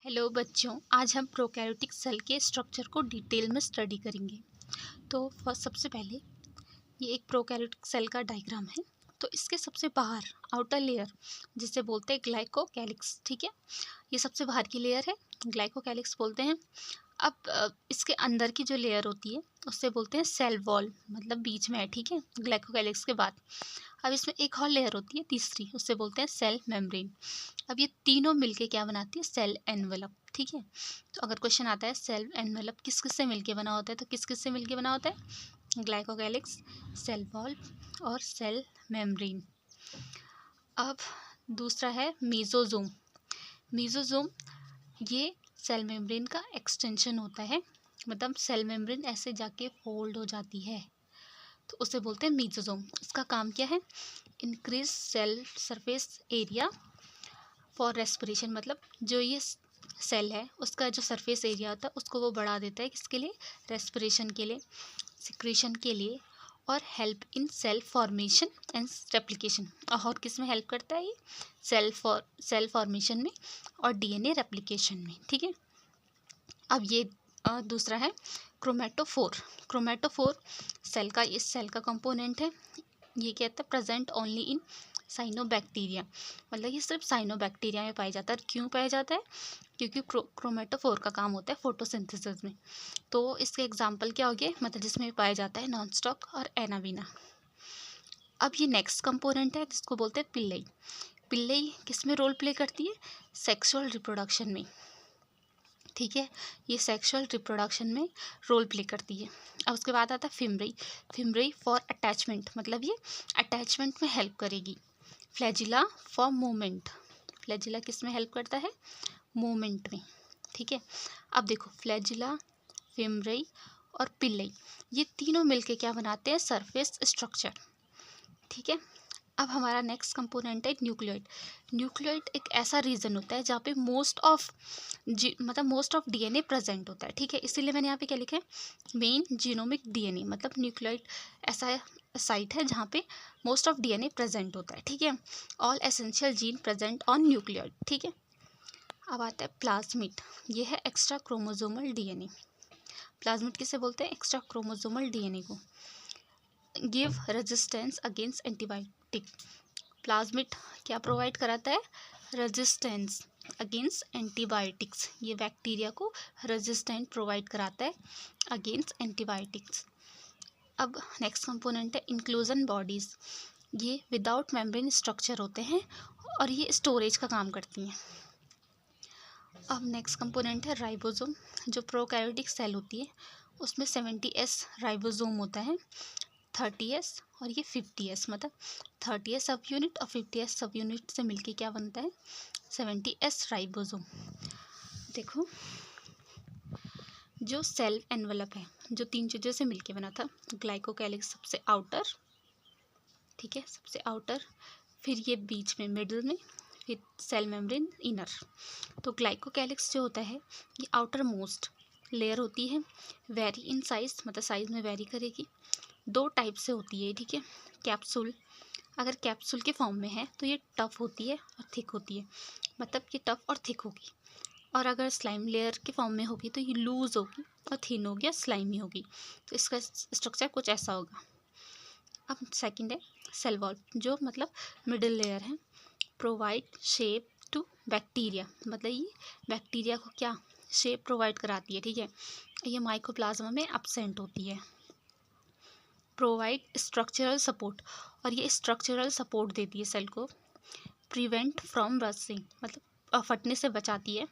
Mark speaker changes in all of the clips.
Speaker 1: Hello बच्चों, आज हम प्रोकैरियोटिक सेल के स्ट्रक्चर को डिटेल में स्टडी करेंगे। तो फर्स्ट सबसे पहले ये एक प्रोकैरियोटिक सेल का डायग्राम है। तो इसके सबसे बाहर आउटर लेयर जिसे बोलते हैं ग्लाइकोकैलिक्स, ठीक है। ये सबसे बाहर की लेयर है, ग्लाइकोकैलिक्स बोलते हैं। अब इसके अंदर की जो लेयर होती है उससे बोलते हैं सेल वॉल, मतलब बीच में है, ठीक है, ग्लाइकोकैलिक्स के बाद। अब इसमें एक और लेयर होती है तीसरी, उससे बोलते हैं सेल मेम्ब्रेन। अब ये तीनों मिलके क्या बनाती है? सेल एनवेलप, ठीक है। तो अगर क्वेश्चन आता है सेल एनवेलप किस किस से मिलके बना होता है, तो किस किस से मिलके बना होता है? ग्लाइकोकैलिक्स, सेल वॉल और सेल मेम्ब्रेन। अब दूसरा है मीजोजोम। मीजोजोम ये सेल मेम्ब्रेन का एक्सटेंशन होता है, मतलब सेल मेम्ब्रेन ऐसे जाके फोल्ड हो जाती है, तो उसे बोलते हैं मीजोजोम। इसका काम क्या है? Increase cell surface area for respiration, मतलब जो ये सेल है उसका जो सरफेस एरिया होता है उसको वो बढ़ा देता है, किसके लिए? रेस्पिरेशन के लिए, सिक्रेशन के लिए, और help in cell formation and replication. और किस में हेल्प करता है ये? सेल फॉर्मेशन में और डीएनए रेप्लिकेशन में, ठीक है। अब ये दूसरा है क्रोमेटोफोर। क्रोमेटोफोर सेल का, इस सेल का कंपोनेंट है। ये कहता है प्रेजेंट ओनली इन साइनोबैक्टीरिया, मतलब ये सिर्फ साइनोबैक्टीरिया में पाया जाता है। क्यों पाया जाता है? क्योंकि क्रोमेटोफोर का काम होता है फोटोसिंथेसिस में। तो इसके एग्जांपल क्या हो गए, मतलब जिसमें पाया जाता है नॉन स्टॉक और एनावीना। अब ये नेक्स्ट कंपोनेंट है जिसको बोलते हैं पिल्लई। पिल्लई किस में रोल प्ले करती है? सेक्सुअल रिप्रोडक्शन में, ठीक है। ये सेक्सुअल रिप्रोडक्शन में रोल प्ले करती है। अब उसके बाद आता है फिमरई। फिमरई फॉर अटैचमेंट, मतलब ये अटैचमेंट में हेल्प करेगी। फ्लैजिला फॉर मूवमेंट, फ्लैजिला किस में हेल्प करता है? मूवमेंट में, ठीक है। अब देखो फ्लैजिला, फिमरई और पिल्लई, ये तीनों मिलके क्या बनाते हैं? सरफेस स्ट्रक्चर, ठीक है। अब हमारा नेक्स्ट कंपोनेंट है न्यूक्लियोइड। न्यूक्लियोइड एक ऐसा रीजन होता है जहाँ पे मोस्ट ऑफ डीएनए प्रेजेंट होता है, ठीक है। इसीलिए मैंने यहाँ पे क्या लिखा है? मेन जीनोमिक डीएनए, मतलब न्यूक्लियोइड ऐसा साइट है जहाँ पे मोस्ट ऑफ डीएनए प्रेजेंट होता है, ठीक है। All essential gene present on nucleoid, ठीक है। अब आता है प्लाज्मिड। ये है एक्स्ट्रा क्रोमोजोमल डीएनए। प्लाज्मिड किसे बोलते हैं? एक्स्ट्रा क्रोमोजोमल डीएनए को। Give resistance against antibiotic. Plasmid क्या प्रोवाइड कराता है? Resistance against antibiotics. ये बैक्टीरिया को रेजिस्टेंट प्रोवाइड कराता है अगेंस्ट एंटीबायोटिक्स। अब नेक्स्ट कंपोनेंट है इंक्लूजन बॉडीज़। ये विदाउट मेम्ब्रेन स्ट्रक्चर होते हैं और ये स्टोरेज का काम करती हैं। अब नेक्स्ट कंपोनेंट है राइबोसोम। जो प्रोकैरियोटिक सेल होती है उसमें 70S राइबोसोम होता है, 30S और ये 50S, मतलब 30S सब यूनिट और 50S सब यूनिट से मिलके क्या बनता है? 70S ribosome. देखो जो सेल एनवेलप है जो तीन चीज़ों से मिलके बना था, ग्लाइकोकैलिक्स सबसे आउटर, ठीक है, सबसे आउटर, फिर ये बीच में मिडिल में, फिर सेल मेम्ब्रेन इनर। तो ग्लाइकोकैलिक्स जो होता है ये आउटर मोस्ट लेयर होती है, वेरी इन साइज, मतलब साइज में वेरी करेगी। दो टाइप से होती है, ठीक है। कैप्सूल, अगर कैप्सूल के फॉर्म में है तो ये टफ होती है और थिक होती है, मतलब कि टफ और थिक होगी। और अगर स्लाइम लेयर के फॉर्म में होगी तो ये लूज होगी और थिन होगी और स्लाइमी होगी। तो इसका स्ट्रक्चर कुछ ऐसा होगा। अब सेकंड है सेल वॉल, जो मतलब मिडिल लेयर है। प्रोवाइड शेप टू बैक्टीरिया, मतलब ये बैक्टीरिया को क्या शेप प्रोवाइड कराती है, ठीक है। ये माइकोप्लाज्मा में एब्सेंट होती है। प्रोवाइड स्ट्रक्चरल सपोर्ट, और ये स्ट्रक्चरल सपोर्ट देती है सेल को। प्रिवेंट फ्रॉम रस्टिंग, मतलब फटने से बचाती है।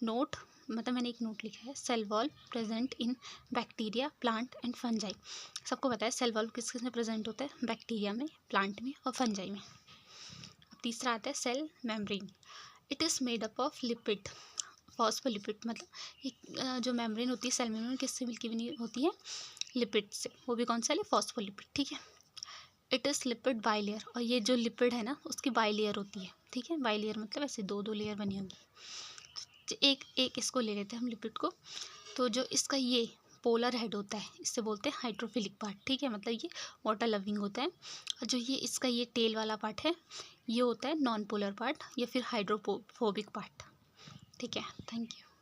Speaker 1: नोट, मतलब मैंने एक नोट लिखा है, cell wall present in bacteria, plant and fungi. सबको पता है सेल वॉल किस किस में प्रेजेंट होता है? बैक्टीरिया में, प्लांट में और फंजाई में। अब तीसरा आता है cell membrane. It is made up of lipid, phospholipid, मतलब एक जो मेम्ब्रेन होती है सेल मेम्ब्रेन किससे मिलकर बनी होती है? लिपिड से, वो भी कौन सा है? फॉस्फोलिपिड, ठीक है। इट इज़ लिपिड बाइलेयर, और ये जो लिपिड है ना उसकी बाइलेयर होती है, ठीक है। बाइलेयर मतलब ऐसे दो दो लेयर बनी होगी। तो एक एक इसको ले लेते हैं हम लिपिड को। तो जो इसका ये पोलर हेड होता है इससे बोलते हैं हाइड्रोफिलिक पार्ट, ठीक है, मतलब ये वाटर लविंग होता है। और जो ये इसका ये टेल वाला पार्ट है ये होता है नॉन पोलर पार्ट या फिर हाइड्रोफोबिक पार्ट, ठीक है, थैंक यू।